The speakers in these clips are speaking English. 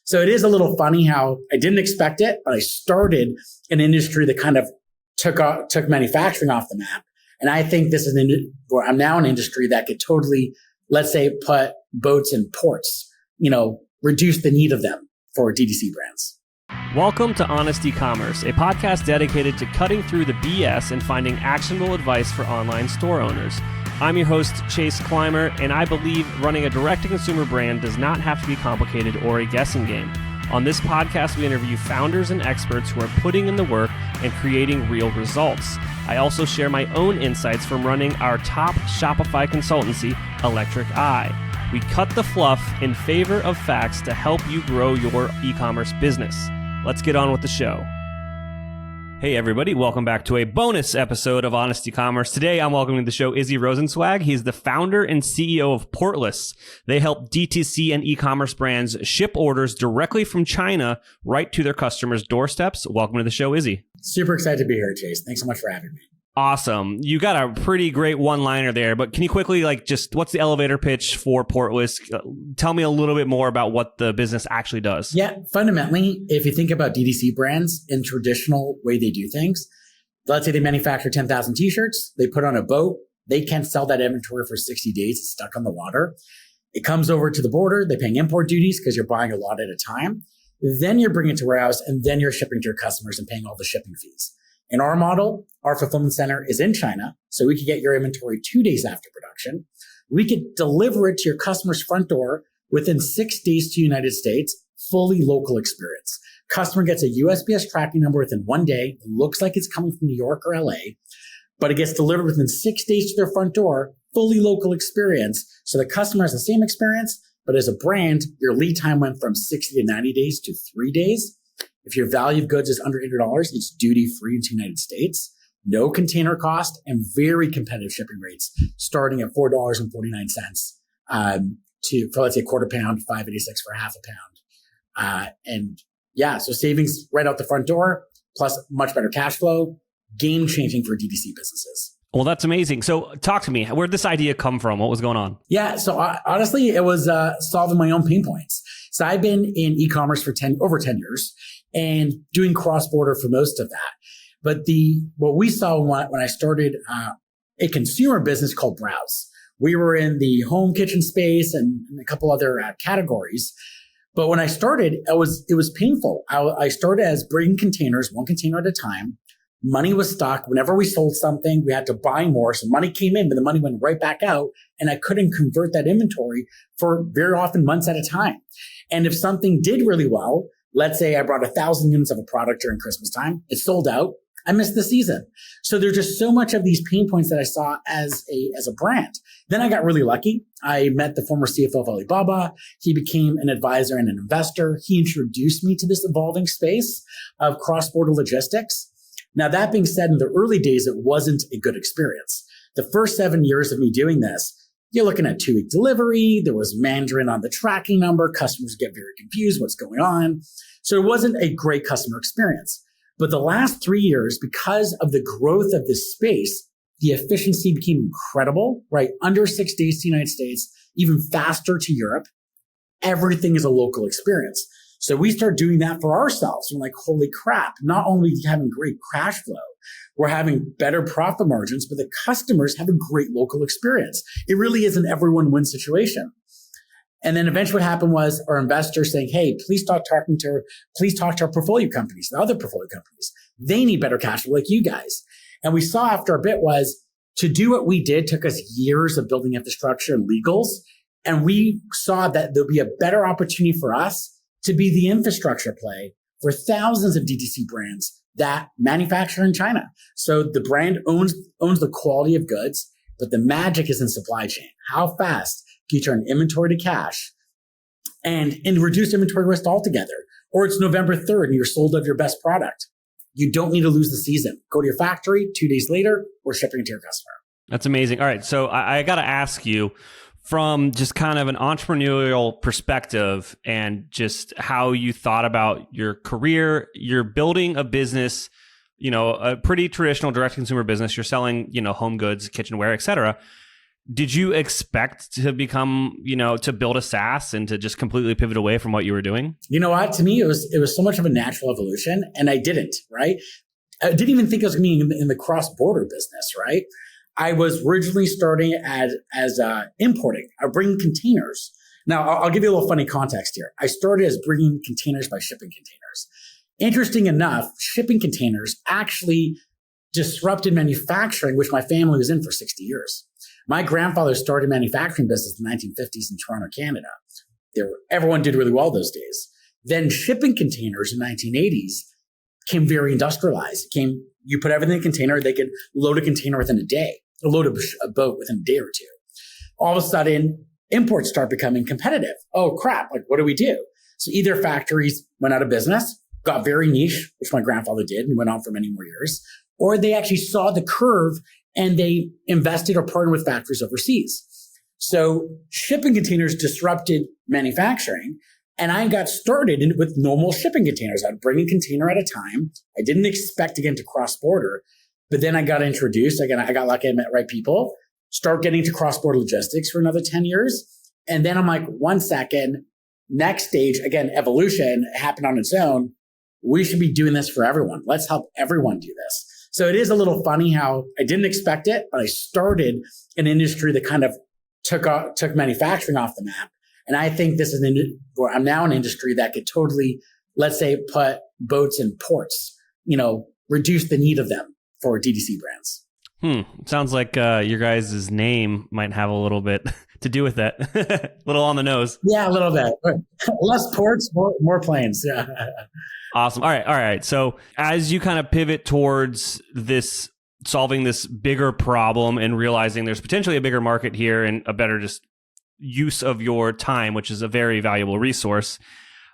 So it is a little funny how I didn't expect it, but I started an industry that kind of took manufacturing off the map. And I think this is where I'm now an industry that could totally, let's say, put boats in ports, reduce the need of them for DTC brands. Welcome to Honest Ecommerce, a podcast dedicated to cutting through the BS and finding actionable advice for online store owners. I'm your host, Chase Clymer, and I believe running a direct-to-consumer brand does not have to be complicated or a guessing game. On this podcast, we interview founders and experts who are putting in the work and creating real results. I also share my own insights from running our top Shopify consultancy, Electric Eye. We cut the fluff in favor of facts to help you grow your e-commerce business. Let's get on with the show. Hey everybody, welcome back to a bonus episode of Honest Ecommerce. Today I'm welcoming to the show Izzy Rosenzweig. He's the founder and CEO of Portless. They help DTC and e-commerce brands ship orders directly from China right to their customers' doorsteps. Welcome to the show, Izzy. Super excited to be here, Chase. Thanks so much for having me. Awesome. You got a pretty great one-liner there, but can you quickly, what's the elevator pitch for Portless? Tell me a little bit more about what the business actually does. Yeah, fundamentally, if you think about DTC brands in traditional way they do things, let's say they manufacture 10,000 t-shirts, they put on a boat, they can't sell that inventory for 60 days, it's stuck on the water. It comes over to the border, they're paying import duties because you're buying a lot at a time. Then you're bringing it to warehouse, and then you're shipping to your customers and paying all the shipping fees. In our model, our fulfillment center is in China, so we could get your inventory 2 days after production. We could deliver it to your customer's front door within 6 days to the United States, fully local experience. Customer gets a USPS tracking number within 1 day. It looks like it's coming from New York or LA, but it gets delivered within 6 days to their front door, fully local experience. So the customer has the same experience, but as a brand, your lead time went from 60 to 90 days to 3 days. If your value of goods is under $800, it's duty-free into the United States, no container cost, and very competitive shipping rates, starting at $4.49 for, let's say, a quarter pound, $5.86 for half a pound. So savings right out the front door, plus much better cash flow, game-changing for DTC businesses. Well, that's amazing. So talk to me. Where'd this idea come from? What was going on? Yeah, so honestly, it was solving my own pain points. So I've been in e-commerce for over 10 years and doing cross-border for most of that. But what we saw when I started a consumer business called Browze, we were in the home kitchen space and a couple other categories. But when I started, it was painful. I started as bringing containers, one container at a time. Money was stuck. Whenever we sold something, we had to buy more. So money came in, but the money went right back out. And I couldn't convert that inventory for very often months at a time. And if something did really well, let's say I brought 1,000 units of a product during Christmas time, it sold out, I missed the season. So there's just so much of these pain points that I saw as a brand. Then I got really lucky. I met the former CFO of Alibaba. He became an advisor and an investor. He introduced me to this evolving space of cross-border logistics. Now, that being said, in the early days, it wasn't a good experience. The first 7 years of me doing this, you're looking at 2-week delivery. There was Mandarin on the tracking number. Customers get very confused. What's going on? So it wasn't a great customer experience. But the last 3 years, because of the growth of this space, the efficiency became incredible, right? Under 6 days to the United States, even faster to Europe. Everything is a local experience. So we start doing that for ourselves. We're like, holy crap, not only are we having great cash flow, we're having better profit margins, but the customers have a great local experience. It really is an everyone win situation. And then eventually what happened was our investors saying, hey, please talk to our portfolio companies, the other portfolio companies. They need better cash flow like you guys. And we saw after a bit was to do what we did took us years of building infrastructure and legals. And we saw that there'll be a better opportunity for us to be the infrastructure play for thousands of DTC brands that manufacture in China. So the brand owns the quality of goods, but the magic is in supply chain. How fast can you turn inventory to cash and reduce inventory risk altogether? Or it's November 3rd and you're sold out of your best product. You don't need to lose the season. Go to your factory 2 days later, we're shipping it to your customer. That's amazing. All right. So I got to ask you, from just kind of an entrepreneurial perspective and just how you thought about your career, you're building a business, a pretty traditional direct consumer business. You're selling, home goods, kitchenware, et cetera. Did you expect to become, to build a SaaS and to just completely pivot away from what you were doing? You know what? To me, it was so much of a natural evolution, and I didn't, right? I didn't even think I was going to be in the cross-border business, right? I was originally starting as importing. I bring containers. Now, I'll give you a little funny context here. I started as bringing containers by shipping containers. Interesting enough, shipping containers actually disrupted manufacturing, which my family was in for 60 years. My grandfather started manufacturing business in the 1950s in Toronto, Canada. Everyone did really well those days. Then shipping containers in the 1980s became very industrialized. You put everything in a container, they could load a container within a day, or load a boat within a day or two. All of a sudden, imports start becoming competitive. Oh crap, like what do we do? So either factories went out of business, got very niche, which my grandfather did and went on for many more years, or they actually saw the curve and they invested or partnered with factories overseas. So shipping containers disrupted manufacturing. And I got started with normal shipping containers. I'd bring a container at a time. I didn't expect to get into cross-border, but then I got introduced. I got lucky, I met right people, start getting into cross-border logistics for another 10 years. And then I'm like, 1 second, next stage, again, evolution happened on its own. We should be doing this for everyone. Let's help everyone do this. So it is a little funny how I didn't expect it, but I started an industry that kind of took manufacturing off the map. And I think this is I'm now an industry that could totally, let's say, put boats in ports, reduce the need of them for DTC brands. Sounds like your guys' name might have a little bit to do with that. A little on the nose. Yeah, a little bit. Less ports, more planes. Yeah. Awesome. All right. So as you kind of pivot towards this, solving this bigger problem and realizing there's potentially a bigger market here and a better just use of your time, which is a very valuable resource.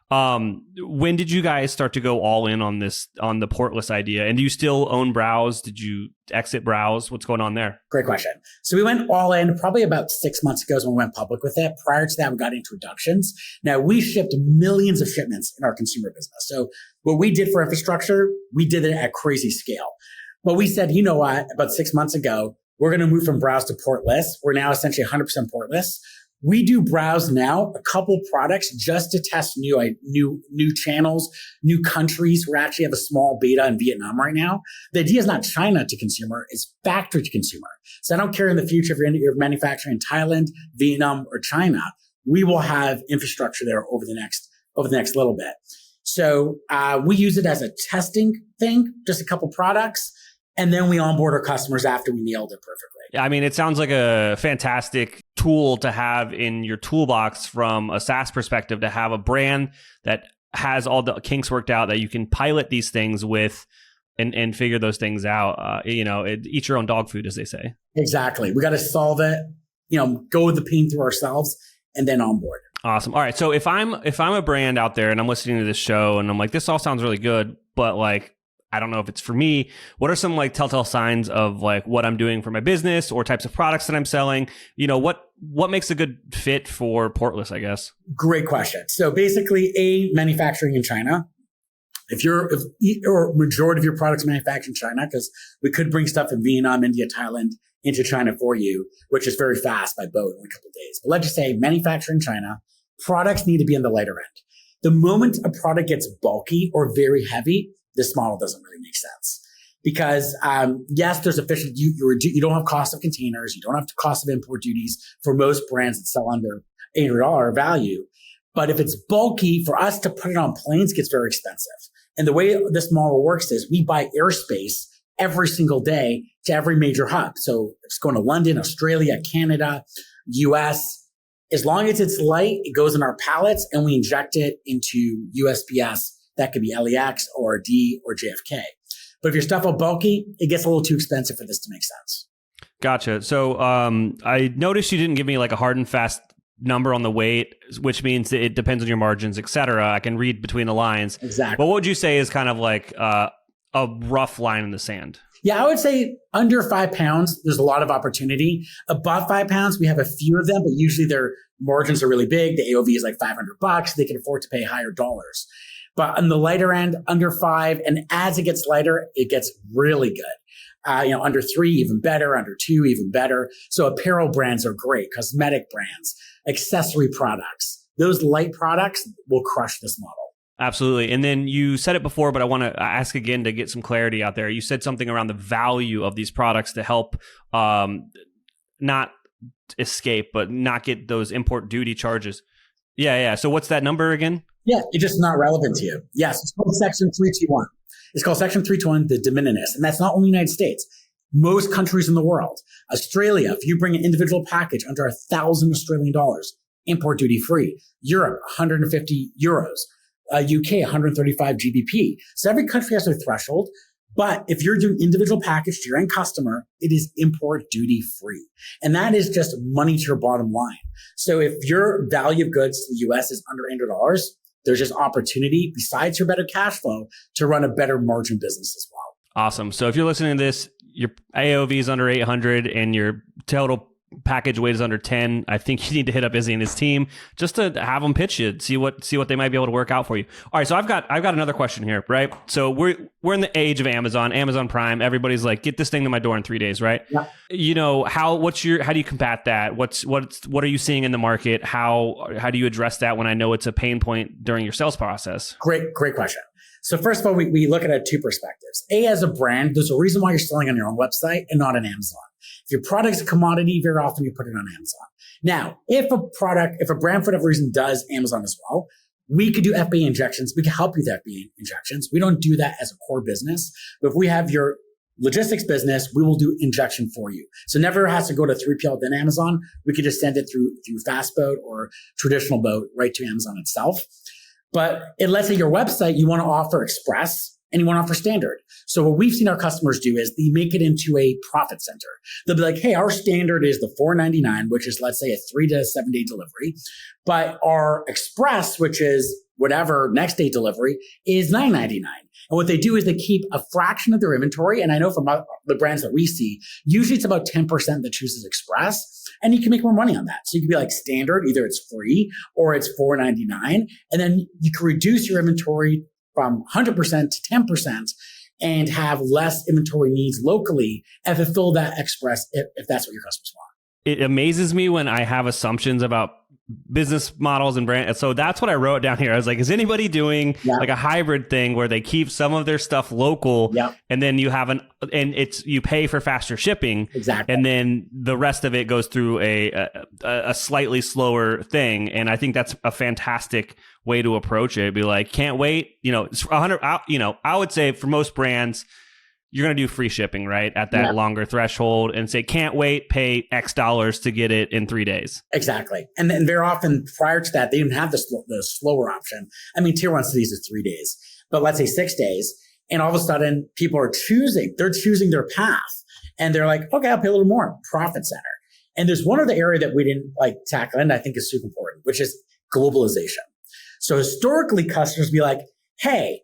When did you guys start to go all in on the Portless idea? And do you still own Browze? Did you exit Browze? What's going on there? Great question. So we went all in probably about 6 months ago is when we went public with it. Prior to that, we got introductions. Now we shipped millions of shipments in our consumer business. So what we did for infrastructure, we did it at crazy scale. But we said, you know what, about 6 months ago, we're going to move from Browze to Portless. We're now essentially 100% Portless. We do Browze now, a couple products just to test new channels, new countries. We actually have a small beta in Vietnam right now. The idea is not China to consumer, it's factory to consumer. So I don't care in the future if you're manufacturing in Thailand, Vietnam, or China, we will have infrastructure there over the next little bit. So we use it as a testing thing, just a couple products, and then we onboard our customers after we nailed it perfectly. Yeah, I mean, it sounds like a fantastic tool to have in your toolbox from a SaaS perspective, to have a brand that has all the kinks worked out that you can pilot these things with and figure those things out. Eat your own dog food, as they say. Exactly. We got to solve it, go with the pain through ourselves and then onboard. Awesome. All right. So if I'm a brand out there and I'm listening to this show and I'm like, this all sounds really good, but I don't know if it's for me. What are some telltale signs of what I'm doing for my business or types of products that I'm selling? What makes a good fit for Portless, I guess? Great question. So basically, manufacturing in China. If majority of your products manufactured in China, because we could bring stuff in Vietnam, India, Thailand into China for you, which is very fast by boat in a couple of days. But let's just say manufacturing in China, products need to be on the lighter end. The moment a product gets bulky or very heavy, this model doesn't really make sense because, yes, there's efficient. You don't have cost of containers. You don't have the cost of import duties for most brands that sell under $800 value. But if it's bulky, for us to put it on planes gets very expensive. And the way this model works is we buy airspace every single day to every major hub. So it's going to London, Australia, Canada, US. As long as it's light, it goes in our pallets and we inject it into USPS. That could be LEX or D or JFK. But if your stuff is bulky, it gets a little too expensive for this to make sense. Gotcha. So I noticed you didn't give me a hard and fast number on the weight, which means that it depends on your margins, et cetera. I can read between the lines. Exactly. But what would you say is kind of a rough line in the sand? Yeah, I would say under 5 pounds, there's a lot of opportunity. Above 5 pounds, we have a few of them, but usually their margins are really big. The AOV is $500. They can afford to pay higher dollars. But on the lighter end, under 5, and as it gets lighter, it gets really good. Under 3, even better. Under 2, even better. So apparel brands are great. Cosmetic brands, accessory products. Those light products will crush this model. Absolutely. And then you said it before, but I want to ask again to get some clarity out there. You said something around the value of these products to help not escape, but not get those import duty charges. Yeah. So what's that number again? Yeah, it's just not relevant to you. Yes, it's called Section 321. It's called Section 321, the de minimis. And that's not only the United States. Most countries in the world. Australia, if you bring an individual package under 1,000 Australian dollars, import duty free. Europe, 150 euros. UK, 135 GBP. So every country has their threshold. But if you're doing individual package to your end customer, it is import duty free. And that is just money to your bottom line. So if your value of goods to the US is under $100, there's just opportunity besides your better cash flow to run a better margin business as well. Awesome. So if you're listening to this, your AOV is under 800 and your total package weight is under 10, I think you need to hit up Izzy and his team just to have them pitch you, see what they might be able to work out for you. All right, so I've got another question here, right? So we're in the age of Amazon Prime. Everybody's like, get this thing to my door in 3 days, right? Yeah. How do you combat that? What are you seeing in the market? How do you address that when I know it's a pain point during your sales process? Great question. So first of all, we look at it two perspectives. A, as a brand, there's a reason why you're selling on your own website and not on Amazon. If your product's a commodity, very often you put it on Amazon. Now, if a brand for whatever reason does Amazon as well, we could do FBA injections. We can help you with FBA injections. We don't do that as a core business. But if we have your logistics business, we will do injection for you. So never has to go to 3PL then Amazon. We could just send it through Fastboat or traditional boat right to Amazon itself. But let's say your website, you want to offer express and you want to offer standard. So what we've seen our customers do is they make it into a profit center. They'll be like, hey, our standard is the $4.99, which is, let's say, a 3 to 7 day delivery. But our express, which is whatever next day delivery, is $9.99. And what they do is they keep a fraction of their inventory. And I know from the brands that we see, usually it's about 10% that chooses express. And you can make more money on that. So you can be like standard, either it's free or it's $4.99. And then you can reduce your inventory from 100% to 10% and have less inventory needs locally and fulfill that express if that's what your customers want. It amazes me when I have assumptions about business models and brand. So that's what I wrote down here. I was like, is anybody doing like a hybrid thing where they keep some of their stuff local and then you have you pay for faster shipping. Exactly. And then the rest of it goes through a slightly slower thing. And I think that's a fantastic way to approach it. It'd be like, can't wait. It's 100, I would say for most brands, you're going to do free shipping, right? At that longer threshold and say, can't wait, pay X dollars to get it in 3 days. Exactly. And then very often prior to that, they didn't have the slower option. I mean, tier 1 cities is 3 days, but let's say 6 days. And all of a sudden people are choosing their path and they're like, okay, I'll pay a little more. Profit center. And there's one other area that we didn't tackle and I think is super important, which is globalization. So historically customers be like, hey,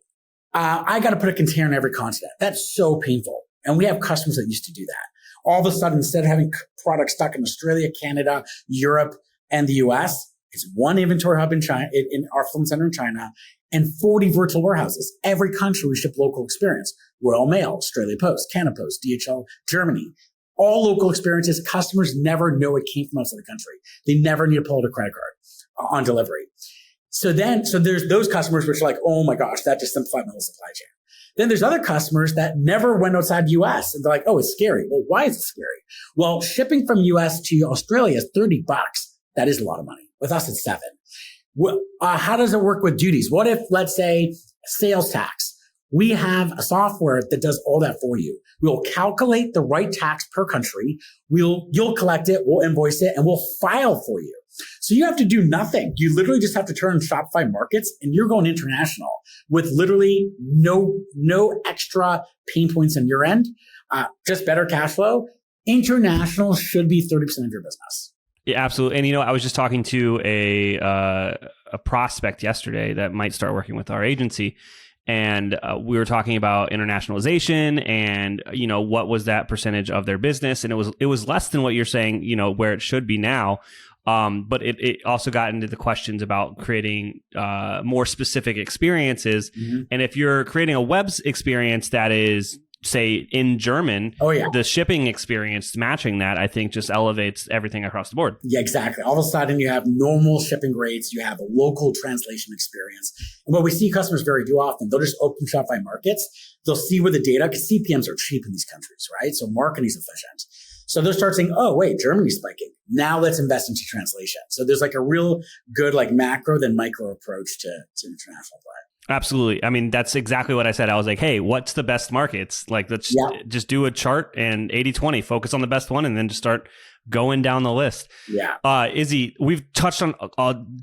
I got to put a container in every continent. That's so painful. And we have customers that used to do that. All of a sudden, instead of having products stuck in Australia, Canada, Europe, and the US, it's one inventory hub in China, in our fulfillment center in China, and 40 virtual warehouses. Every country we ship local experience. Royal Mail, Australia Post, Canada Post, DHL, Germany. All local experiences. Customers never know it came from outside the country. They never need to pull out a credit card on delivery. So there's those customers which are like, oh my gosh, that just simplified my whole supply chain. Then there's other customers that never went outside the US and they're like, oh, it's scary. Well, why is it scary? Well, shipping from US to Australia is $30. That is a lot of money. With us, it's $7. How does it work with duties? What if, let's say, sales tax? We have a software that does all that for you. We'll calculate the right tax per country. You'll collect it, we'll invoice it, and we'll file for you. So you have to do nothing. You literally just have to turn on Shopify Markets and you're going international with literally no extra pain points on your end, just better cash flow. International should be 30% of your business. Yeah, absolutely. And I was just talking to a prospect yesterday that might start working with our agency. And we were talking about internationalization and, what was that percentage of their business? And it was less than what you're saying, where it should be now. But it also got into the questions about creating more specific experiences. Mm-hmm. And if you're creating a web experience that is say in German, the shipping experience matching that, I think just elevates everything across the board. Yeah, exactly. All of a sudden you have normal shipping rates, you have a local translation experience. And what we see customers do often, they'll just open Shopify Markets. They'll see where the data, because CPMs are cheap in these countries, right? So marketing is efficient. So they'll start saying, oh, wait, Germany's spiking. Now let's invest into translation. So there's like a real good like macro then micro approach to international play. Absolutely. I mean, that's exactly what I said. I was like, hey, what's the best markets? Like, let's just do a chart and 80-20, focus on the best one, and then just start going down the list. Yeah. Izzy, we've touched on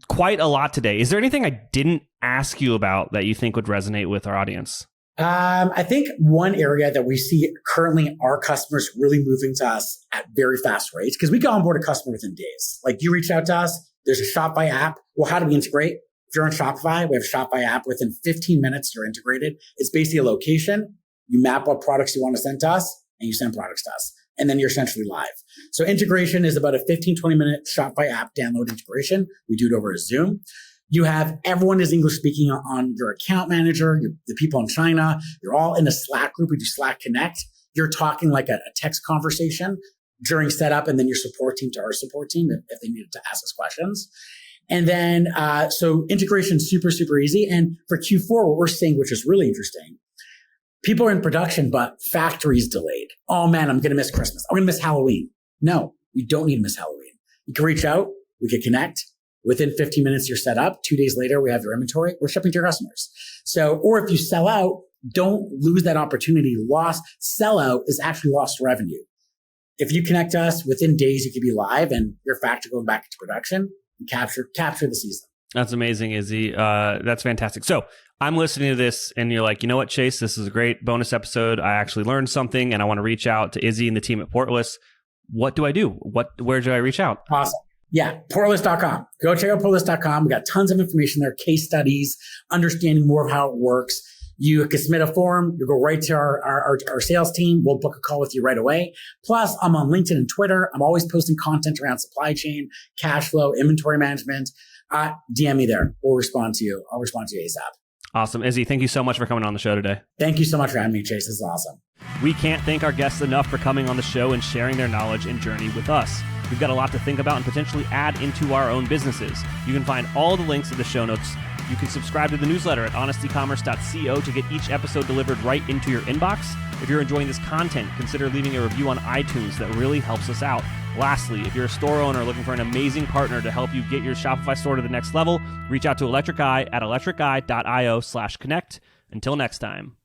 quite a lot today. Is there anything I didn't ask you about that you think would resonate with our audience? I think one area that we see currently our customers really moving to us at very fast rates, because we can onboard a customer within days. Like you reach out to us, there's a Shopify app. Well, how do we integrate? If you're on Shopify, we have a Shopify app. Within 15 minutes, you're integrated. It's basically a location. You map what products you want to send to us, and you send products to us. And then you're essentially live. So integration is about a 15, 20-minute Shopify app download integration. We do it over a Zoom. You have everyone is English speaking on your account manager, the people in China. You're all in a Slack group. We do Slack Connect. You're talking like a text conversation during setup, and then your support team to our support team if they needed to ask us questions. And then, so integration super, super easy. And for Q4, what we're seeing, which is really interesting, people are in production, but factories delayed. Oh man, I'm going to miss Christmas. I'm going to miss Halloween. No, you don't need to miss Halloween. You can reach out. We can connect. Within 15 minutes, you're set up. 2 days later, we have your inventory. We're shipping to your customers. So, or if you sell out, don't lose that opportunity. Lost sellout is actually lost revenue. If you connect to us within days, you could be live and your factory going back into production. Capture the season. That's amazing, Izzy. That's fantastic. So I'm listening to this and you're like, you know what, Chase, this is a great bonus episode. I actually learned something and I want to reach out to Izzy and the team at Portless. What do I do? Where do I reach out? Awesome. Yeah, Portless.com. Go check out Portless.com. We got tons of information there, case studies, understanding more of how it works. You can submit a form. You go right to our sales team. We'll book a call with you right away. Plus, I'm on LinkedIn and Twitter. I'm always posting content around supply chain, cash flow, inventory management. DM me there. We'll respond to you. I'll respond to you ASAP. Awesome. Izzy, thank you so much for coming on the show today. Thank you so much for having me, Chase. This is awesome. We can't thank our guests enough for coming on the show and sharing their knowledge and journey with us. We've got a lot to think about and potentially add into our own businesses. You can find all the links in the show notes. You can subscribe to the newsletter at honestecommerce.co to get each episode delivered right into your inbox. If you're enjoying this content, consider leaving a review on iTunes. That really helps us out. Lastly, if you're a store owner looking for an amazing partner to help you get your Shopify store to the next level, reach out to Electric Eye at electriceye.io/connect. Until next time.